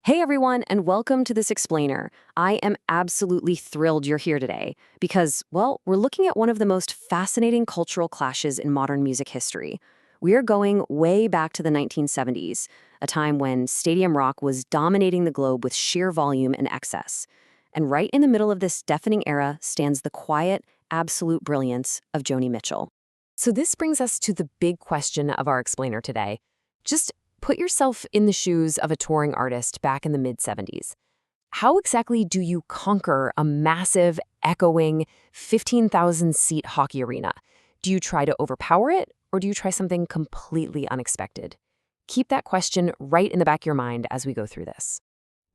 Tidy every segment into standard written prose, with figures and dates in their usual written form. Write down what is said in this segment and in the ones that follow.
Hey everyone, and welcome to this explainer. I am absolutely thrilled you're here today because, well, we're looking at one of the most fascinating cultural clashes in modern music history. We are going way back to the 1970s, a time when stadium rock was dominating the globe with sheer volume and excess. And right in the middle of this deafening era stands the quiet, absolute brilliance of Joni Mitchell. So this brings us to the big question of our explainer today. Just put yourself in the shoes of a touring artist back in the mid-70s. How exactly do you conquer a massive, echoing, 15,000-seat hockey arena? Do you try to overpower it, or do you try something completely unexpected? Keep that question right in the back of your mind as we go through this.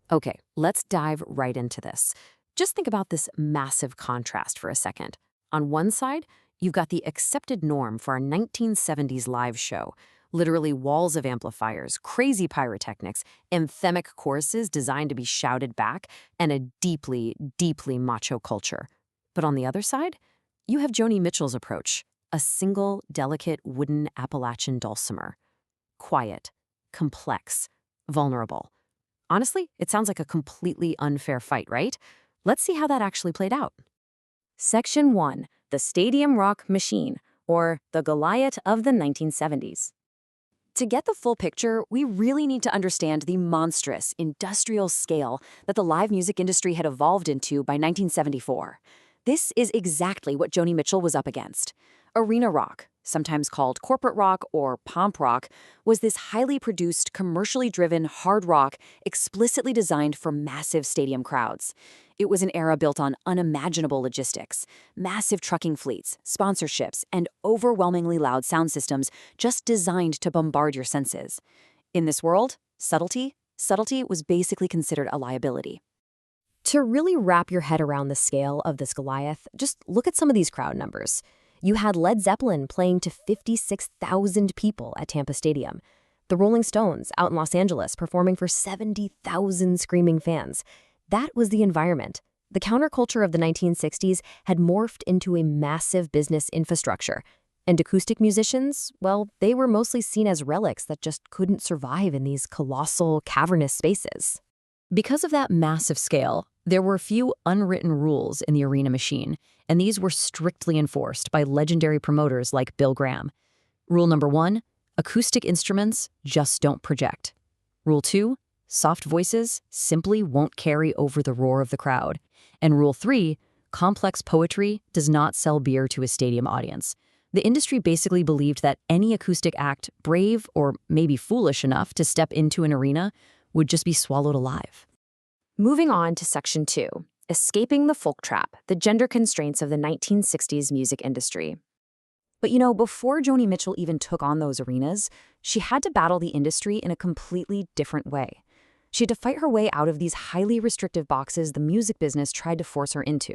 Okay, let's dive right into this. Just think about this massive contrast for a second. On one side, you've got the accepted norm for a 1970s live show. Literally walls of amplifiers, crazy pyrotechnics, anthemic choruses designed to be shouted back, and a deeply, deeply macho culture. But on the other side, you have Joni Mitchell's approach, a single, delicate wooden Appalachian dulcimer. Quiet, complex, vulnerable. Honestly, it sounds like a completely unfair fight, right? Let's see how that actually played out. Section 1, the Stadium Rock Machine, or the Goliath of the 1970s. To get the full picture, we really need to understand the monstrous, industrial scale that the live music industry had evolved into by 1974. This is exactly what Joni Mitchell was up against. Arena rock, sometimes called corporate rock or pomp rock, was this highly produced, commercially driven hard rock explicitly designed for massive stadium crowds. It was an era built on unimaginable logistics, massive trucking fleets, sponsorships, and overwhelmingly loud sound systems just designed to bombard your senses. In this world, subtlety was basically considered a liability. To really wrap your head around the scale of this Goliath, just look at some of these crowd numbers. You had Led Zeppelin playing to 56,000 people at Tampa Stadium. The Rolling Stones out in Los Angeles performing for 70,000 screaming fans. That was the environment. The counterculture of the 1960s had morphed into a massive business infrastructure. And acoustic musicians, well, they were mostly seen as relics that just couldn't survive in these colossal, cavernous spaces. Because of that massive scale, there were a few unwritten rules in the arena machine, and these were strictly enforced by legendary promoters like Bill Graham. Rule number 1, acoustic instruments just don't project. Rule 2, soft voices simply won't carry over the roar of the crowd. And Rule 3, complex poetry does not sell beer to a stadium audience. The industry basically believed that any acoustic act, brave or maybe foolish enough to step into an arena, would just be swallowed alive. Moving on to Section 2, escaping the folk trap, the gender constraints of the 1960s music industry. But before Joni Mitchell even took on those arenas, she had to battle the industry in a completely different way. She had to fight her way out of these highly restrictive boxes the music business tried to force her into.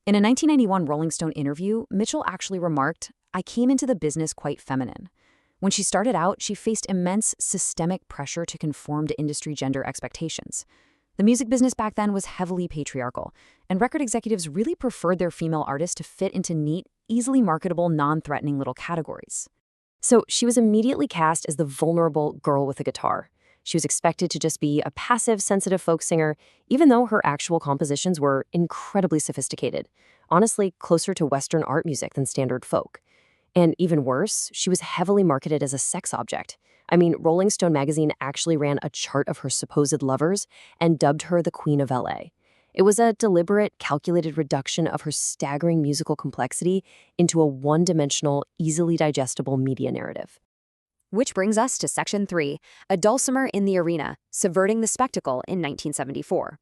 In a 1991 Rolling Stone interview, Mitchell actually remarked, "I came into the business quite feminine." When she started out, she faced immense systemic pressure to conform to industry gender expectations. The music business back then was heavily patriarchal, and record executives really preferred their female artists to fit into neat, easily marketable, non-threatening little categories. So she was immediately cast as the vulnerable girl with a guitar. She was expected to just be a passive, sensitive folk singer, even though her actual compositions were incredibly sophisticated, honestly closer to Western art music than standard folk. And even worse, she was heavily marketed as a sex object. I mean, Rolling Stone magazine actually ran a chart of her supposed lovers and dubbed her the Queen of LA. It was a deliberate, calculated reduction of her staggering musical complexity into a one-dimensional, easily digestible media narrative. Which brings us to Section 3, a dulcimer in the arena, subverting the spectacle in 1974.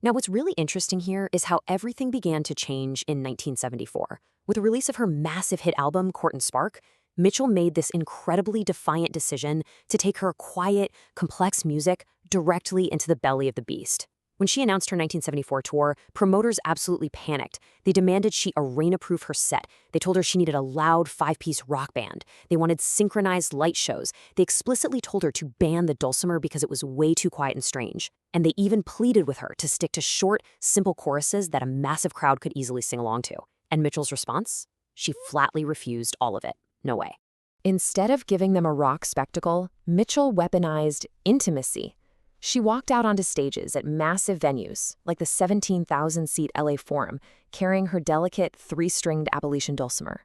Now, what's really interesting here is how everything began to change in 1974. With the release of her massive hit album, Court and Spark, Mitchell made this incredibly defiant decision to take her quiet, complex music directly into the belly of the beast. When she announced her 1974 tour, promoters absolutely panicked. They demanded she arena-proof her set. They told her she needed a loud 5-piece rock band. They wanted synchronized light shows. They explicitly told her to ban the dulcimer because it was way too quiet and strange. And they even pleaded with her to stick to short, simple choruses that a massive crowd could easily sing along to. And Mitchell's response? She flatly refused all of it. No way. Instead of giving them a rock spectacle, Mitchell weaponized intimacy. She walked out onto stages at massive venues, like the 17,000-seat LA Forum, carrying her delicate three-stringed Appalachian dulcimer.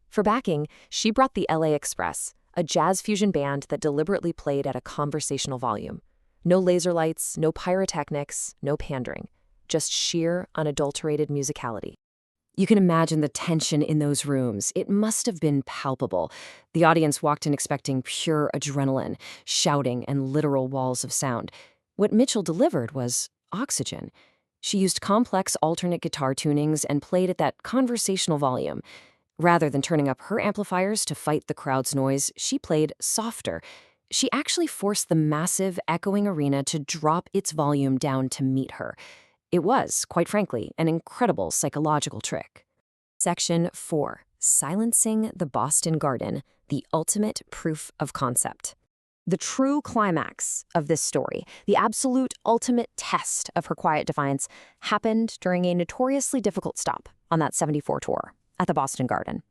For backing, she brought the LA Express, a jazz fusion band that deliberately played at a conversational volume. No laser lights, no pyrotechnics, no pandering, just sheer, unadulterated musicality. You can imagine the tension in those rooms. It must have been palpable. The audience walked in expecting pure adrenaline, shouting, and literal walls of sound. What Mitchell delivered was oxygen. She used complex alternate guitar tunings and played at that conversational volume. Rather than turning up her amplifiers to fight the crowd's noise, she played softer. She actually forced the massive, echoing arena to drop its volume down to meet her. It was, quite frankly, an incredible psychological trick. Section 4. Silencing the Boston Garden, the ultimate proof of concept. The true climax of this story, the absolute ultimate test of her quiet defiance, happened during a notoriously difficult stop on that 74 tour at the Boston Garden.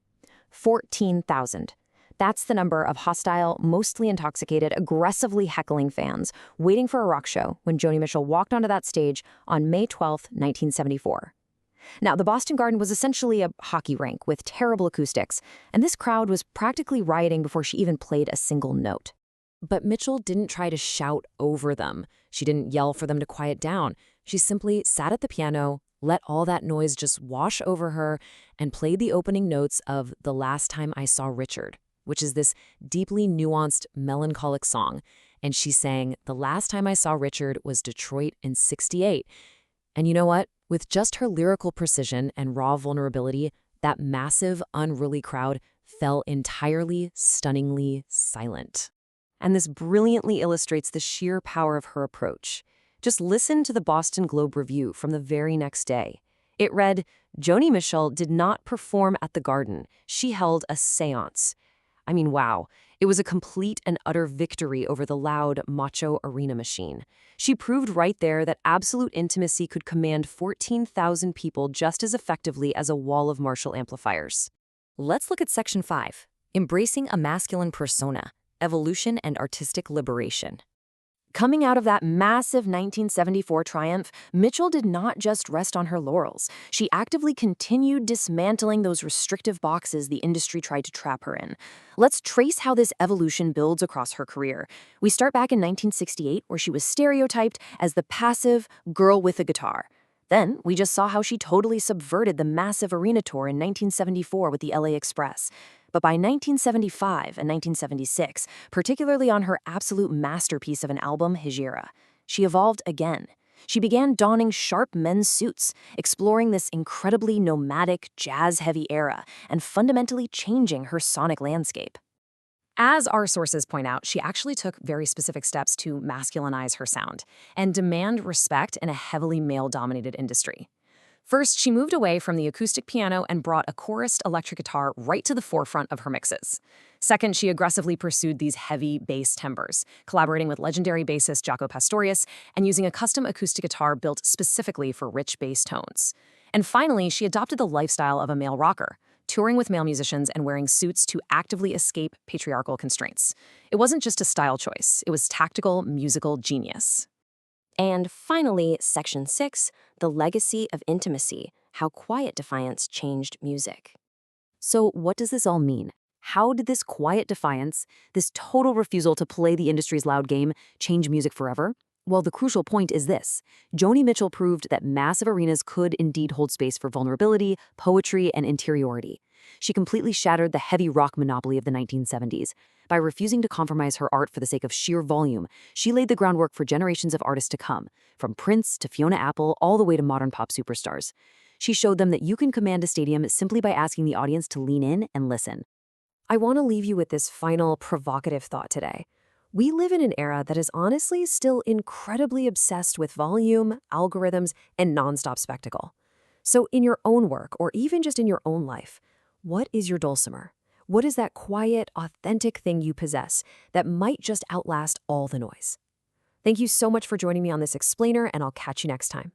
14,000. That's the number of hostile, mostly intoxicated, aggressively heckling fans waiting for a rock show when Joni Mitchell walked onto that stage on May 12, 1974. Now, the Boston Garden was essentially a hockey rink with terrible acoustics, and this crowd was practically rioting before she even played a single note. But Mitchell didn't try to shout over them. She didn't yell for them to quiet down. She simply sat at the piano, let all that noise just wash over her, and played the opening notes of The Last Time I Saw Richard, which is this deeply nuanced, melancholic song. And she sang, "The last time I saw Richard was Detroit in '68. And you know what? With just her lyrical precision and raw vulnerability, that massive, unruly crowd fell entirely, stunningly silent. And this brilliantly illustrates the sheer power of her approach. Just listen to the Boston Globe review from the very next day. It read, "Joni Mitchell did not perform at the Garden. She held a séance." I mean, wow. It was a complete and utter victory over the loud, macho arena machine. She proved right there that absolute intimacy could command 14,000 people just as effectively as a wall of Marshall amplifiers. Let's look at Section 5, Embracing a Masculine Persona, Evolution and Artistic Liberation. Coming out of that massive 1974 triumph, Mitchell did not just rest on her laurels. She actively continued dismantling those restrictive boxes the industry tried to trap her in. Let's trace how this evolution builds across her career. We start back in 1968, where she was stereotyped as the passive girl with a guitar. Then, we just saw how she totally subverted the massive arena tour in 1974 with the LA Express. But by 1975 and 1976, particularly on her absolute masterpiece of an album, Hejira, she evolved again. She began donning sharp men's suits, exploring this incredibly nomadic, jazz-heavy era, and fundamentally changing her sonic landscape. As our sources point out, she actually took very specific steps to masculinize her sound and demand respect in a heavily male-dominated industry. First, she moved away from the acoustic piano and brought a chorused electric guitar right to the forefront of her mixes. Second, she aggressively pursued these heavy bass timbres, collaborating with legendary bassist Jaco Pastorius and using a custom acoustic guitar built specifically for rich bass tones. And finally, she adopted the lifestyle of a male rocker, touring with male musicians and wearing suits to actively escape patriarchal constraints. It wasn't just a style choice, it was tactical musical genius. And finally, Section 6, The Legacy of Intimacy, How Quiet Defiance Changed Music. So what does this all mean? How did this quiet defiance, this total refusal to play the industry's loud game, change music forever? Well, the crucial point is this. Joni Mitchell proved that massive arenas could indeed hold space for vulnerability, poetry, and interiority. She completely shattered the heavy rock monopoly of the 1970s. By refusing to compromise her art for the sake of sheer volume, she laid the groundwork for generations of artists to come, from Prince to Fiona Apple all the way to modern pop superstars. She showed them that you can command a stadium simply by asking the audience to lean in and listen. I want to leave you with this final provocative thought today. We live in an era that is honestly still incredibly obsessed with volume, algorithms, and nonstop spectacle. So in your own work, or even just in your own life, what is your dulcimer? What is that quiet, authentic thing you possess that might just outlast all the noise? Thank you so much for joining me on this explainer, and I'll catch you next time.